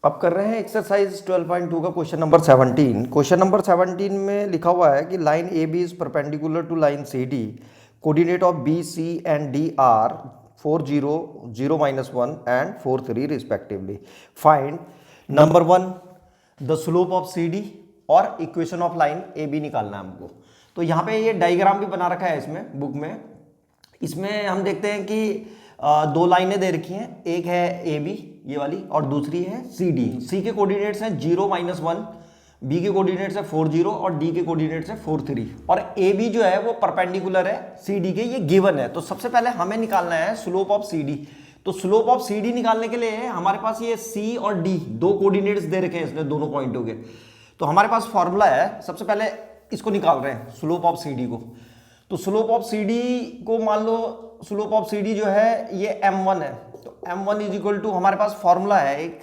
अब कर रहे हैं एक्सरसाइज 12.2 का क्वेश्चन नंबर 17। क्वेश्चन नंबर 17 में लिखा हुआ है कि line A B is perpendicular to line C D, coordinate of B C and D are 4 0 0 -1 एंड 4 3 respectively. Find number 1 the slope of C D और equation of line A B निकालना है हमको। तो यहाँ पे ये डायग्राम भी बना रखा है इसमें बुक में। इसमें हम देखते हैं कि दो लाइनें दे रखी हैं, एक है ए बी ये वाली और दूसरी है सी डी। सी के कोऑर्डिनेट्स हैं 0 -1, बी के कोऑर्डिनेट्स है 4 0 और डी के कोऑर्डिनेट्स है 4 3 और ए बी जो है वो परपेंडिकुलर है सी डी के, ये गिवन है। तो सबसे पहले हमें निकालना है स्लोप ऑफ सी डी। तो स्लोप ऑफ सी डी निकालने के लिए हमारे पास ये सी और डी दो कोऑर्डिनेट्स दे रखे हैं इसने दोनों पॉइंटों के। तो हमारे पास फॉर्मूला है, सबसे पहले इसको निकाल रहे हैं स्लोप ऑफ सी डी को। तो स्लोप ऑफ सी डी को मान लो, स्लोप ऑफ सी डी जो है ये m1 है। तो m1 इज इक्वल टू, हमारे पास फॉर्मूला है एक,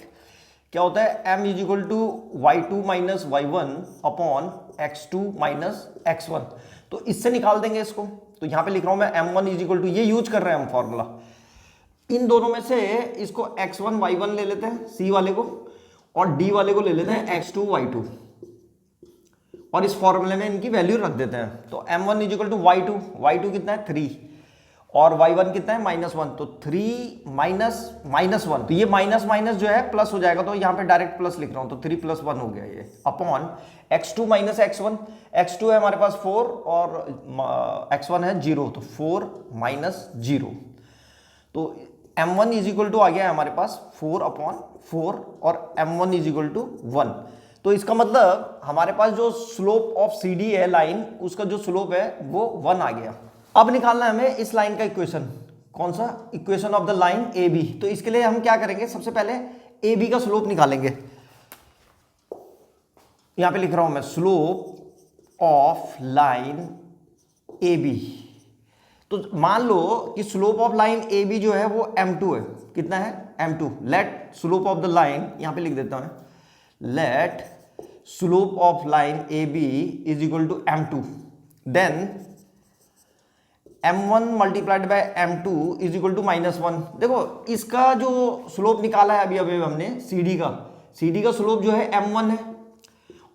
क्या होता है, m is equal to y2 minus y1 upon x2 minus x1। तो इससे निकाल देंगे इसको। तो यहाँ पे लिख रहा हूं मैं m1 इज इक्वल टू, ये यूज कर रहे हैं हम फॉर्मूला। इन दोनों में से इसको x1 y1 ले लेते हैं c वाले को, और d वाले को ले लेते हैं x2 y2, और इस फॉर्मूले में इनकी वैल्यू रख देते हैं। तो m1 is equal to y2 कितना है 3 और y1 कितना है -1। तो 3 माइनस 1, तो ये माइनस माइनस जो है प्लस हो जाएगा, तो यहाँ पे डायरेक्ट प्लस लिख रहा हूं, तो 3 + 1 हो गया ये, upon x2 minus x1। x2 है हमारे पास 4 और x1 है 0, तो 4 माइनस 0। तो m1 इज इक्वल टू आ गया है हमारे पास 4/4 और m1 इज इक्वल टू 1। तो इसका मतलब हमारे पास जो स्लोप ऑफ सी डी है लाइन, उसका जो स्लोप है वो 1 आ गया। अब निकालना है हमें इस लाइन का इक्वेशन, कौन सा, equation of the line A B. तो इसके लिए हम क्या करेंगे, सबसे पहले ए बी का स्लोप निकालेंगे। यहां पे लिख रहा हूं मैं slope of line A B. तो मान लो कि slope of line A B जो है वो m2 है। कितना है, m2। Let slope of the line, यहां पे लिख देता हूं, let slope of line A B is equal to m2, then m1 multiplied by m2 is equal to -1। देखो इसका जो स्लोप निकाला है अभी अभी हमने सी डी का स्लोप जो है m1 है,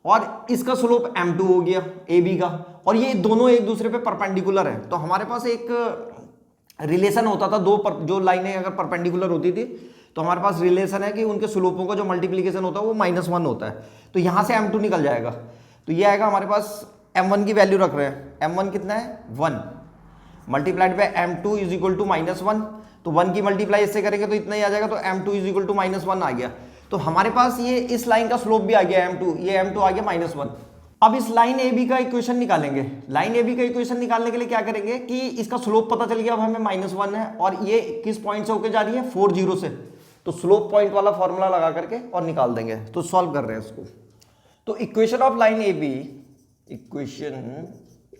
और इसका स्लोप m2 हो गया ए बी का, और ये दोनों एक दूसरे पे परपेंडिकुलर है। तो हमारे पास एक रिलेशन होता था, जो लाइनें अगर परपेंडिकुलर होती थी तो हमारे पास रिलेशन है कि उनके स्लोपों का जो मल्टीप्लीकेशन होता है वो -1 होता है। तो यहां से m2 निकल जाएगा, तो ये आएगा हमारे पास, m1 की वैल्यू रख रहे हैं, m1 कितना है 1 multiplied by m2 is equal to -1। तो 1 की मल्टीप्लाई इससे करेंगे तो इतना ही आ जाएगा, तो m2 इज इक्वल टू -1 आ गया। तो हमारे पास ये इस लाइन का स्लोप भी आ गया m2, ये m2 आ गया -1। अब इस लाइन ए बी का इक्वेशन निकालेंगे। लाइन ए बी का इक्वेशन निकालने के लिए क्या करेंगे कि इसका स्लोप पता चल गया, अब हमें -1 है, और ये किस पॉइंट से होकर जा रही है 4 0 से। तो स्लोप पॉइंट वाला फॉर्मूला लगा करके और निकाल देंगे। तो सॉल्व कर रहे हैं इसको। तो equation of line A B, equation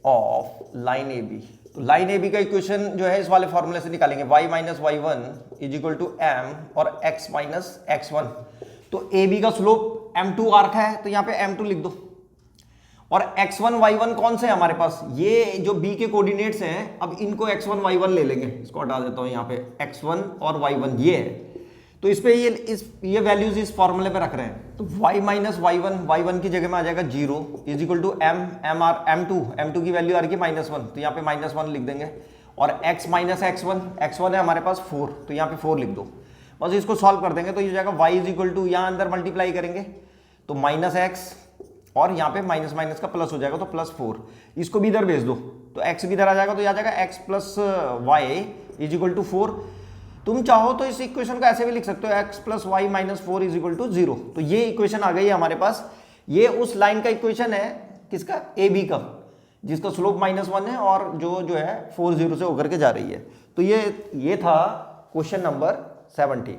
of line A B, तो लाइन ए बी का इक्वेशन जो है इस वाले फॉर्मूले से निकालेंगे, y minus y1 is equal to m और x माइनस x1। तो ए बी का स्लोप m2 आ रखा है, तो यहाँ पे m2 लिख दो, और x1 y1 कौन से है हमारे पास, ये जो b के कोऑर्डिनेट्स हैं, अब इनको x1 y1 ले लेंगे। इसको हटा देता हूं, यहाँ पे x1 और y1 ये है। तो इस पे ये वैल्यूज इस फॉर्मूले पे रख रहे हैं। तो y माइनस y1 की जगह में आ जाएगा 0 इज इक्वल टू m2 की वैल्यू आ रही है -1, तो यहाँ पे -1 लिख देंगे, और x माइनस x1 है हमारे पास 4, तो यहाँ पे 4 लिख दो। बस इसको सॉल्व कर देंगे तो ये जाएगा y इज इक्वल टू, यहाँ अंदर मल्टीप्लाई करेंगे तो -x, और यहाँ पे माइनस माइनस का प्लस हो जाएगा, तो +4। इसको भी इधर भेज दो तो x भी इधर आ जाएगा, तो आ जाएगा x plus y is equal to 4। तुम चाहो तो इस इक्वेशन को ऐसे भी लिख सकते हो, x plus y minus 4 is equal to 0। तो ये इक्वेशन आ गई है हमारे पास। ये उस लाइन का इक्वेशन है, किसका, ए बी का, जिसका स्लोप -1 है और जो है 4 0 से होकर के जा रही है। तो ये था क्वेश्चन नंबर 17।